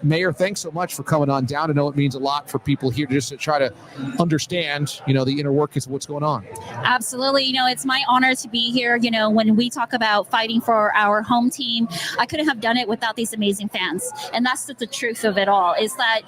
Mayor, thanks so much for coming on down. I know it means a lot for people here just to try to understand, the inner workings of what's going on. Absolutely. It's my honor to be here. When we talk about fighting for our home team, I couldn't have done it without these amazing fans. And that's the truth of it all, is that,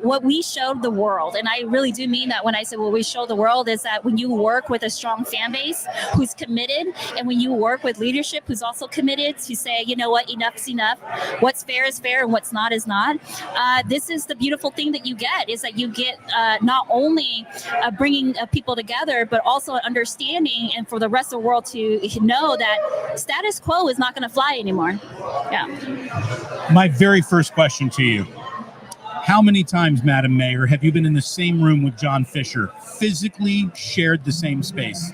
what we showed the world, and I really do mean that when I say what we show the world, is that when you work with a strong fan base who's committed, and when you work with leadership who's also committed to say, enough's enough, what's fair is fair and what's not is not. This is the beautiful thing that you get, is that you get not only bringing people together, but also understanding, and for the rest of the world to know that status quo is not going to fly anymore. Yeah. My very first question to you: how many times, Madam Mayor, have you been in the same room with John Fisher, physically shared the same space?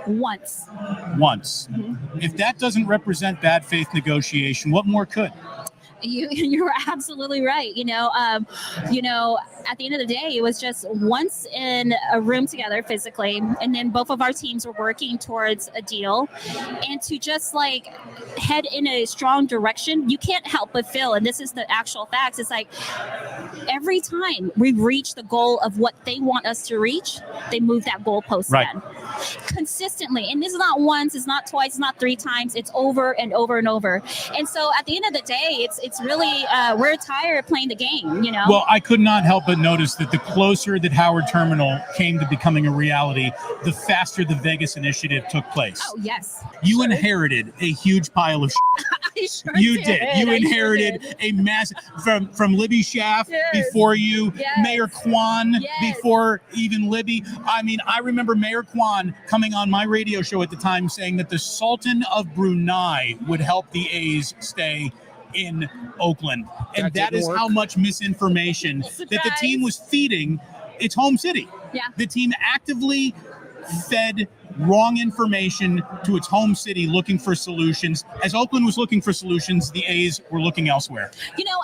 Once. Mm-hmm. If that doesn't represent bad faith negotiation, what more could? You're absolutely right. At the end of the day, it was just once in a room together physically, and then both of our teams were working towards a deal, and to just head in a strong direction. You can't help but feel, and this is the actual facts, it's like every time we reach the goal of what they want us to reach, they move that goalpost again. Consistently. And this is not once, it's not twice, it's not 3 times, it's over and over and over. And so at the end of the day, it's really, we're tired of playing the game, Well, I could not help but notice that the closer that Howard Terminal came to becoming a reality, the faster the Vegas initiative took place. Oh, yes. You inherited a huge pile of I sure You did. You inherited a massive, from Libby Schaff before you, Mayor Kwan before even Libby. I mean, I remember Mayor Kwan coming on my radio show at the time saying that the Sultan of Brunei would help the A's stay in Oakland. And that is how much misinformation that the team was feeding its home city. Yeah. The team actively fed wrong information to its home city looking for solutions. As Oakland was looking for solutions, the A's were looking elsewhere.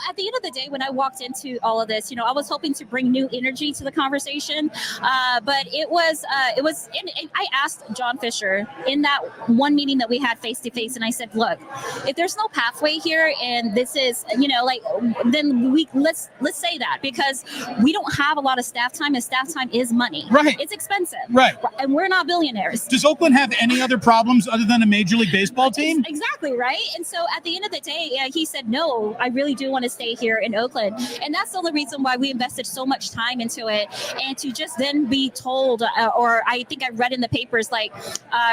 At the end of the day, when I walked into all of this, I was hoping to bring new energy to the conversation. But it was, and I asked John Fisher in that one meeting that we had face to face, and I said, look, if there's no pathway here, and this is, then let's say that, because we don't have a lot of staff time, and staff time is money. Right. It's expensive. Right. And we're not billionaires. Does Oakland have any other problems other than a Major League Baseball team? Exactly, right? And so at the end of the day, he said, no, I really do want to stay here in Oakland. And that's the only reason why we invested so much time into it. And to just then be told, or I think I read in the papers,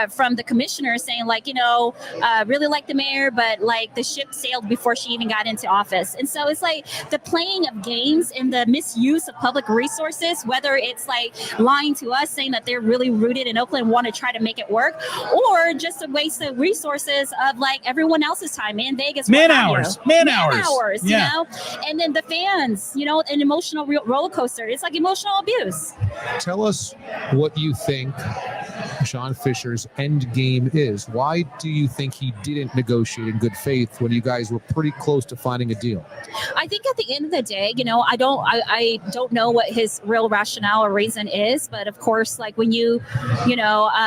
from the commissioner saying, really like the mayor, but the ship sailed before she even got into office. And so it's the playing of games and the misuse of public resources, whether it's lying to us, saying that they're really rooted in Oakland, want to try to make it work, or just a waste of resources of everyone else's time in Vegas. Man hours. Yeah. And then the fans, an emotional roller coaster. It's emotional abuse. Tell us what you think John Fisher's end game is. Why do you think he didn't negotiate in good faith when you guys were pretty close to finding a deal? I think at the end of the day, I don't know what his real rationale or reason is, but of course, when you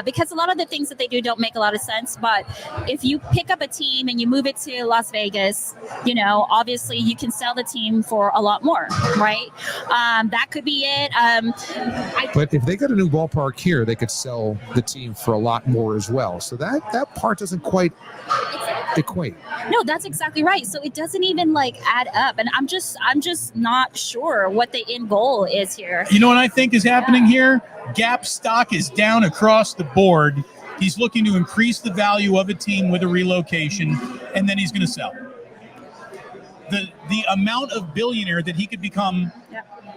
because a lot of the things that they do don't make a lot of sense. But if you pick up a team and you move it to Las Vegas, obviously you can sell the team for a lot more, right? That could be it. But if they got a new ballpark here, they could sell the team for a lot more as well. So that part doesn't quite equate. No, that's exactly right. So it doesn't even add up. And I'm just not sure what the end goal is here. You know what I think is happening here? Gap stock is down across the board. He's looking to increase the value of a team with a relocation, and then he's going to sell. The amount of billionaire that he could become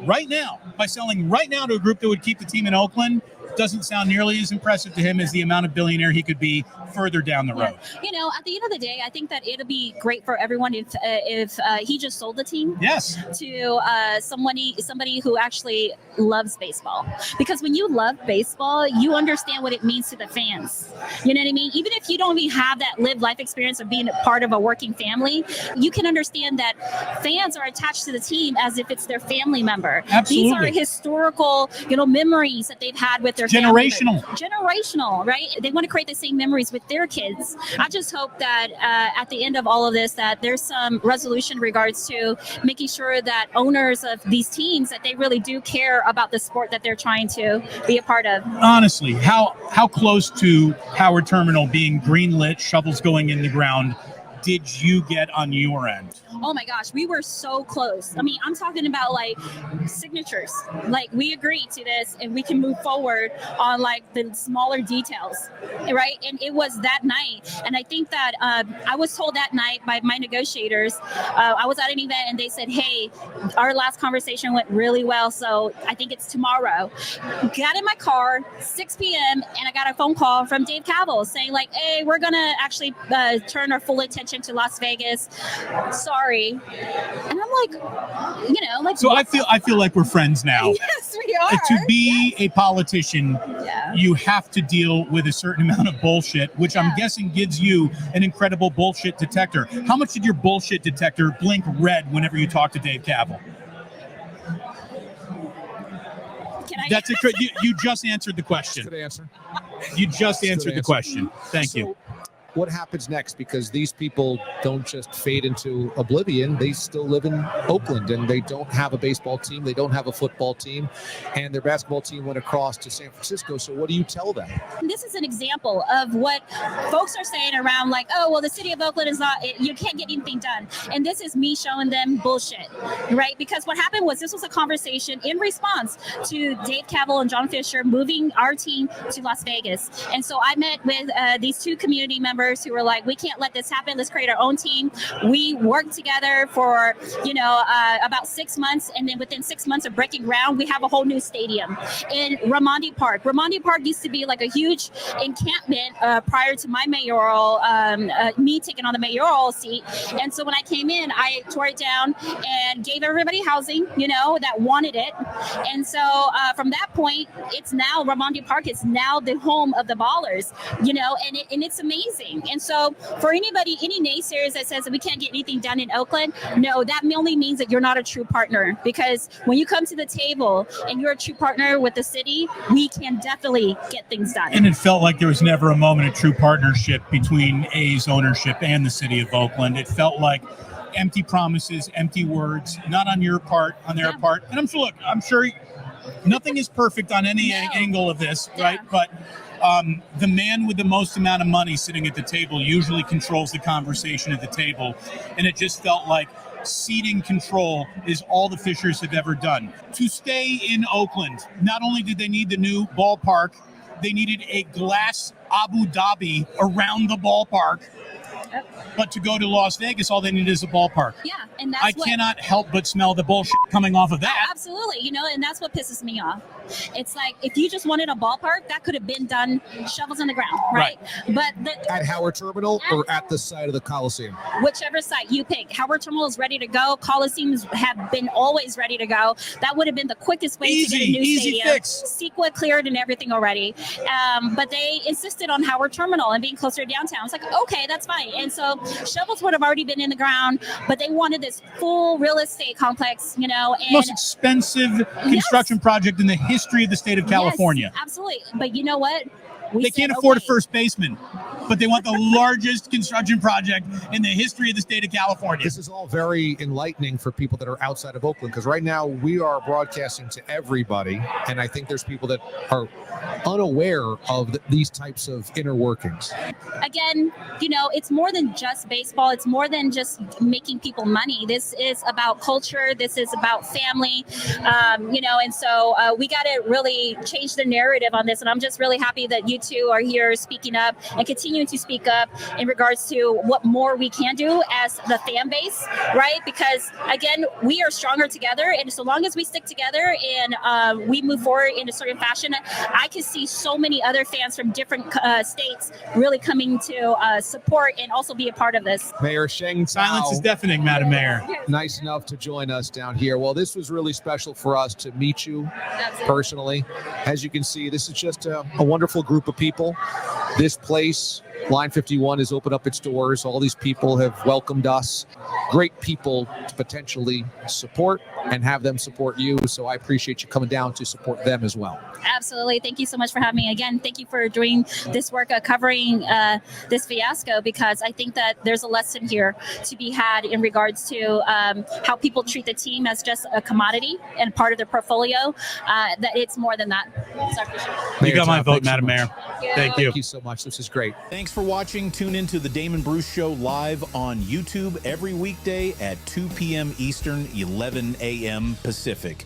right now by selling right now to a group that would keep the team in Oakland doesn't sound nearly as impressive to him as the amount of billionaire he could be further down the road. At the end of the day, I think that it'll be great for everyone if he just sold the team. Yes. To somebody who actually loves baseball. Because when you love baseball, you understand what it means to the fans. You know what I mean? Even if you don't even have that lived life experience of being a part of a working family, you can understand that fans are attached to the team as if it's their family member. Absolutely. These are historical, memories that they've had with their generational, right? They want to create the same memories with with their kids. I just hope that at the end of all of this, that there's some resolution in regards to making sure that owners of these teams, that they really do care about the sport that they're trying to be a part of. Honestly, how close to Howard Terminal being greenlit, shovels going in the ground, did you get on your end? Oh my gosh, we were so close. I mean, I'm talking about like signatures. Like we agreed to this and we can move forward on like the smaller details, right? And it was that night. And I think that I was told that night by my negotiators, I was at an event and they said, hey, our last conversation went really well. So I think it's tomorrow. Got in my car, 6 p.m. and I got a phone call from Dave Cavill saying like, hey, we're going to actually turn our full attention to Las Vegas. Sorry. And I'm like, you know, like. So I feel like we're friends now. Yes, we are. To be a politician, yeah. You have to deal with a certain amount of bullshit, which I'm guessing gives you an incredible bullshit detector. How much did your bullshit detector blink red whenever you talk to Dave Cavill? That's you just answered the question. Good answer. You just answered the question. Thank you. What happens next? Because these people don't just fade into oblivion. They still live in Oakland and they don't have a baseball team. They don't have a football team, and their basketball team went across to San Francisco. So what do you tell them? This is an example of what folks are saying around like, oh, well, the city of Oakland is not, you can't get anything done. And this is me showing them bullshit, right? Because what happened was this was a conversation in response to Dave Cavill and John Fisher moving our team to Las Vegas. And so I met with these two community members who were like, we can't let this happen. Let's create our own team. We worked together for, about 6 months. And then within 6 months of breaking ground, we have a whole new stadium in Raimondi Park. Raimondi Park used to be like a huge encampment prior to my mayoral, me taking on the mayoral seat. And so when I came in, I tore it down and gave everybody housing, that wanted it. And so from that point, it's now Raimondi Park is now the home of the Ballers, and it's amazing. And so for anybody, any naysayers that says that we can't get anything done in Oakland, no, that only means that you're not a true partner. Because when you come to the table and you're a true partner with the city, we can definitely get things done. And it felt like there was never a moment of true partnership between A's ownership and the city of Oakland. It felt like empty promises, empty words, not on your part, on their part. And I'm sure nothing is perfect on any angle of this, right? But the man with the most amount of money sitting at the table usually controls the conversation at the table. And it just felt like seating control is all the Fishers have ever done. To stay in Oakland, not only did they need the new ballpark, they needed a glass Abu Dhabi around the ballpark. But to go to Las Vegas, all they need is a ballpark. Yeah, and that's cannot help but smell the bullshit coming off of that. Absolutely, and that's what pisses me off. It's like, if you just wanted a ballpark, that could have been done shovels in the ground, right? But at Howard Terminal or at the site of the Coliseum? Whichever site you pick. Howard Terminal is ready to go. Coliseums have been always ready to go. That would have been the quickest way to get a new stadium. Fix. CEQA cleared and everything already. But they insisted on Howard Terminal and being closer to downtown. It's like, okay, that's fine. And so shovels would have already been in the ground, but they wanted this full real estate complex, and most expensive construction project in the history of the state of California. Yes, absolutely. But you know what? They can't afford a first baseman, but they want the largest construction project in the history of the state of California. This is all very enlightening for people that are outside of Oakland, because right now we are broadcasting to everybody, and I think there's people that are unaware of these types of inner workings. Again, it's more than just baseball. It's more than just making people money. This is about culture. This is about family, and so we got to really change the narrative on this. And I'm just really happy that you two are here speaking up and continuing to speak up in regards to what more we can do as the fan base, right? Because again, we are stronger together, and so long as we stick together and we move forward in a certain fashion, I can see so many other fans from different states really coming to support and also be a part of this. Mayor Sheng Thao. Silence is deafening, Madam Mayor. Nice enough to join us down here. Well, this was really special for us to meet you personally. As you can see, this is just a wonderful group of people. This place, Line 51, has opened up its doors. All these people have welcomed us. great people to potentially support and have them support you. So I appreciate you coming down to support them as well. Absolutely. Thank you so much for having me. Again, thank you for doing this work, covering this fiasco, because I think that there's a lesson here to be had in regards to how people treat the team as just a commodity and part of their portfolio, that it's more than that. So I appreciate it. You got my vote, thanks so Madam much. Mayor. Thank you. Thank you so much. This is great. Thanks for watching. Tune into the Damon Bruce Show live on YouTube every weekday at 2 p.m. Eastern, 11 a.m. Pacific.